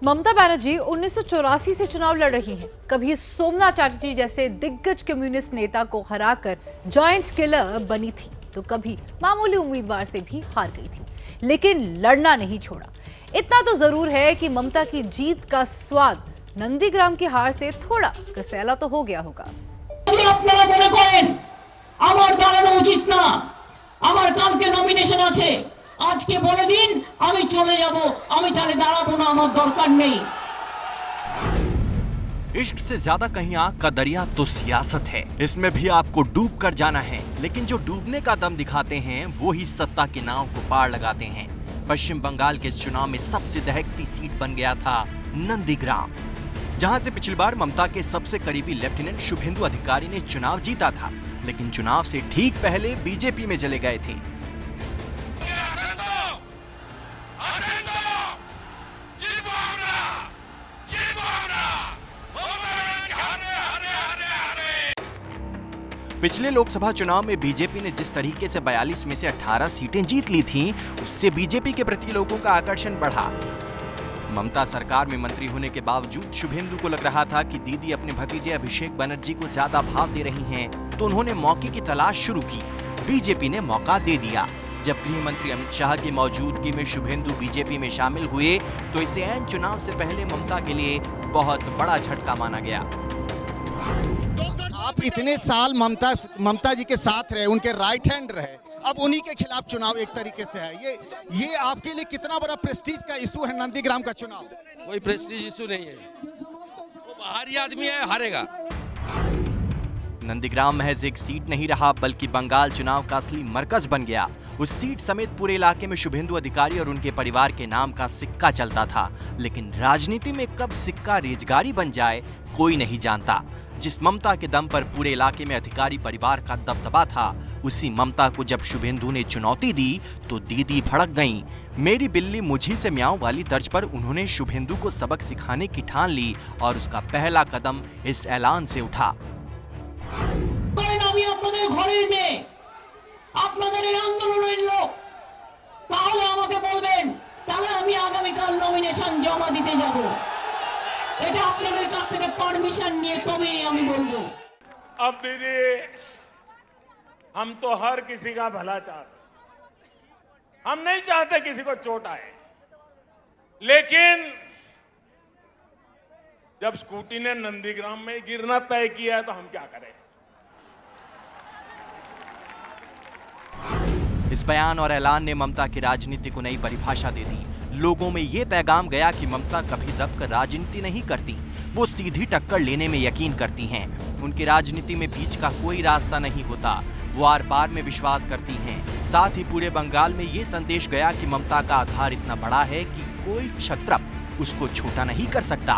ममता बनर्जी 1984 से चुनाव लड़ रही हैं। कभी सोमनाथ चैटर्जी जैसे दिग्गज कम्युनिस्ट नेता को हराकर जॉइंट किलर बनी थी, तो कभी मामूली उम्मीदवार से भी हार गई थी, लेकिन लड़ना नहीं छोड़ा। इतना तो जरूर है कि ममता की जीत का स्वाद नंदीग्राम की हार से थोड़ा कसैला तो हो गया होगा। আপনারা মনে করেন আমার দাঁড়ানো উচিত না, আমার কালকে নমিনেশন আছে, আজকে বলে দিন আমি চলে যাব, আমি তাহলে দাঁড়াবো না, আমার দরকার নেই। इश्क से ज्यादा कहीं आग का दरिया तो सियासत है। इसमें भी आपको डूब कर जाना है, लेकिन जो डूबने का दम दिखाते हैं वो ही सत्ता के नाव को पार लगाते हैं। पश्चिम बंगाल के इस चुनाव में सबसे दहकती सीट बन गया था नंदीग्राम, जहां से पिछली बार ममता के सबसे करीबी लेफ्टिनेंट शुभेंदु अधिकारी ने चुनाव जीता था, लेकिन चुनाव से ठीक पहले बीजेपी में चले गए थे। पिछले लोकसभा चुनाव में बीजेपी ने जिस तरीके से 42 में से 18 सीटें जीत ली थीं, उससे बीजेपी के प्रति लोगों का आकर्षण बढ़ा। ममता सरकार में मंत्री होने के बावजूद शुभेंदु को लग रहा था कि दीदी अपने भतीजे अभिषेक बनर्जी को ज्यादा भाव दे रही हैं, तो उन्होंने मौके की तलाश शुरू की। बीजेपी ने मौका दे दिया। जब गृह मंत्री अमित शाह की मौजूदगी में शुभेंदु बीजेपी में शामिल हुए, तो इसे ऐन चुनाव से पहले ममता के लिए बहुत बड़ा झटका माना गया। आप इतने साल ममता जी के साथ रहे, उनके राइट हैंड रहे, अब उन्हीं के खिलाफ चुनाव एक तरीके से है। ये आपके लिए कितना बड़ा प्रेस्टीज का इशू है नंदीग्राम का चुनाव? कोई प्रेस्टीज इशू नहीं है, वो बाहरी आदमी है, हारेगा। नंदीग्राम महज एक सीट नहीं रहा, बल्कि बंगाल चुनाव का असली मरकज बन गया। उस सीट समेत पूरे इलाके में शुभेंदु अधिकारी और उनके परिवार के नाम का सिक्का चलता था, लेकिन राजनीति में कब सिक्का रेजगारी बन जाए कोई नहीं जानता। जिस ममता के दम पर पूरे इलाके में अधिकारी परिवार का दबदबा था, उसी ममता को जब शुभेंदु ने चुनौती दी तो दीदी भड़क गईं। मेरी बिल्ली मुझी से म्याऊं वाली तर्ज पर उन्होंने शुभेंदु को सबक सिखाने की ठान ली और उसका पहला कदम इस ऐलान से उठा। আমি আপনাদের ঘরের মেয়ে, আপনাদের এই আন্দোলনের লোক, তাহলে আমাকে বলবেন, তাহলে আমি আগামীকাল নমিনেশন জমা দিতে যাব। এটা আপনাদের কাছ থেকে পারমিশন নিয়ে তবেই আমি বলবো। अब दीदी हम तो हर किसी का भला चाहते, हम नहीं चाहते किसी को चोट आए, लेकिन जब स्कूटी ने नंदीग्राम में गिरना तय किया है तो हम क्या करें। इस बयान और ऐलान ने ममता की राजनीति को नई परिभाषा दे दी। लोगों में ये पैगाम गया कि ममता कभी दबकर राजनीति नहीं करती, वो सीधी टक्कर लेने में यकीन करती हैं। उनकी राजनीति में बीच का कोई रास्ता नहीं होता, वो आर पार में विश्वास करती हैं। साथ ही पूरे बंगाल में ये संदेश गया कि ममता का आधार इतना बड़ा है कि कोई क्षत्रप उसको छोटा नहीं कर सकता।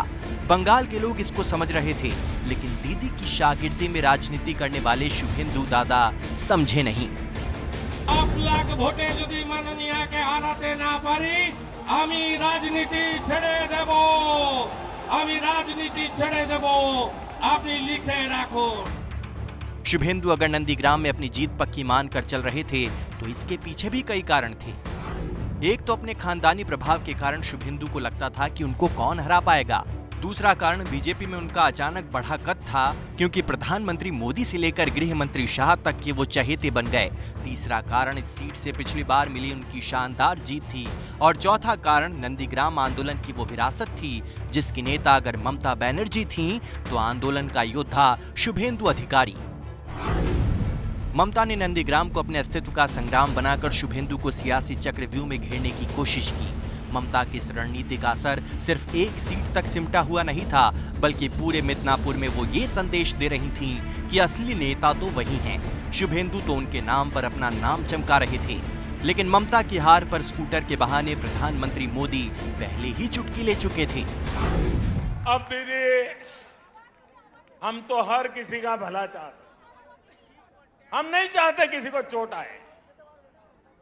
बंगाल के लोग इसको समझ रहे थे, लेकिन दीदी की शागिर्दी में राजनीति करने वाले शुभेंदु दादा समझे नहीं। 1 লাখ ভোটে যদি মাননীয়াকে হারাতে না পারি, আমি রাজনীতি ছেড়ে দেব, আমি রাজনীতি ছেড়ে দেব, আপনি লিখে রাখুন। शुभेंदु अगर नंदीग्राम में अपनी जीत पक्की मानकर चल रहे थे, तो इसके पीछे भी कई कारण थे। एक तो अपने खानदानी प्रभाव के कारण शुभेंदु को लगता था कि उनको कौन हरा पाएगा। दूसरा कारण बीजेपी में उनका अचानक बढ़ा कद था, क्योंकि प्रधानमंत्री मोदी से लेकर गृह मंत्री शाह तक के वो चहेते बन गए। तीसरा कारण इस सीट से पिछली बार मिली उनकी शानदार जीत थी, और चौथा कारण नंदीग्राम आंदोलन की वो विरासत थी, जिसकी नेता अगर ममता बनर्जी थीं, तो आंदोलन का योद्धा शुभेंदु अधिकारी। ममता ने नंदीग्राम को अपने अस्तित्व का संग्राम बनाकर शुभेंदु को सियासी चक्रव्यूह में घेरने की कोशिश की। ममता की इस रणनीति का असर सिर्फ एक सीट तक सिमटा हुआ नहीं था, बल्कि पूरे मिदनापुर में वो ये संदेश दे रही थीं कि असली नेता तो वही हैं। शुभेंदु तो उनके नाम पर अपना नाम चमका रहे थे, लेकिन ममता की हार पर स्कूटर के बहाने प्रधानमंत्री मोदी पहले ही चुटकी ले चुके थे। अब दीदी हम तो हर किसी का भला चाहते, हम नहीं चाहते किसी को चोट आए,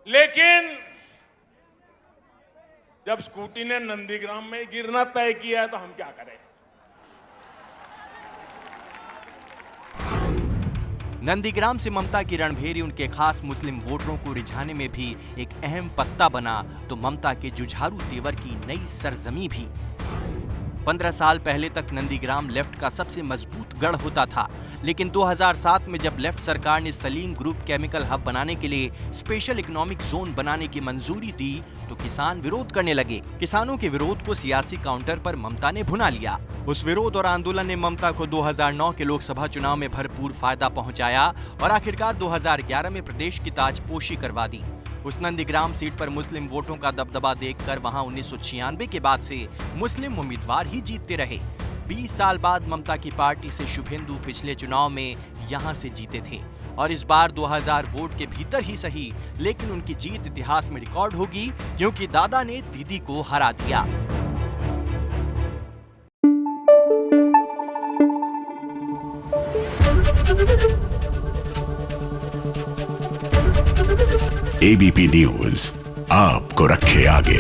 लेकिन जब स्कूटी ने नंदीग्राम में गिरना तय किया है तो हम क्या करें। नंदीग्राम से ममता की रणभेरी उनके खास मुस्लिम वोटरों को रिझाने में भी एक अहम पत्ता बना, तो ममता के जुझारू तेवर की नई सरजमी भी। 15 साल पहले तक नंदीग्राम लेफ्ट का सबसे मजबूत गढ़ होता था, लेकिन 2007 में जब लेफ्ट सरकार ने सलीम ग्रुप केमिकल हब बनाने के लिए स्पेशल इकोनॉमिक जोन बनाने की मंजूरी दी तो किसान विरोध करने लगे। किसानों के विरोध को सियासी काउंटर पर ममता ने भुना लिया। उस विरोध और आंदोलन ने ममता को 2009 के लोकसभा चुनाव में भरपूर फायदा पहुंचाया और आखिरकार 2011 में प्रदेश की ताजपोशी करवा दी। उस नंदीग्राम सीट पर मुस्लिम वोटों का दबदबा देखकर वहां 1996 के बाद से मुस्लिम उम्मीदवार ही जीतते रहे। 20 साल बाद ममता की पार्टी से शुभेंदु पिछले चुनाव में यहां से जीते थे और इस बार 2000 वोट के भीतर ही सही, लेकिन उनकी जीत इतिहास में रिकॉर्ड होगी क्योंकि दादा ने दीदी को हरा दिया। एबीपी न्यूज आपको रखे आगे।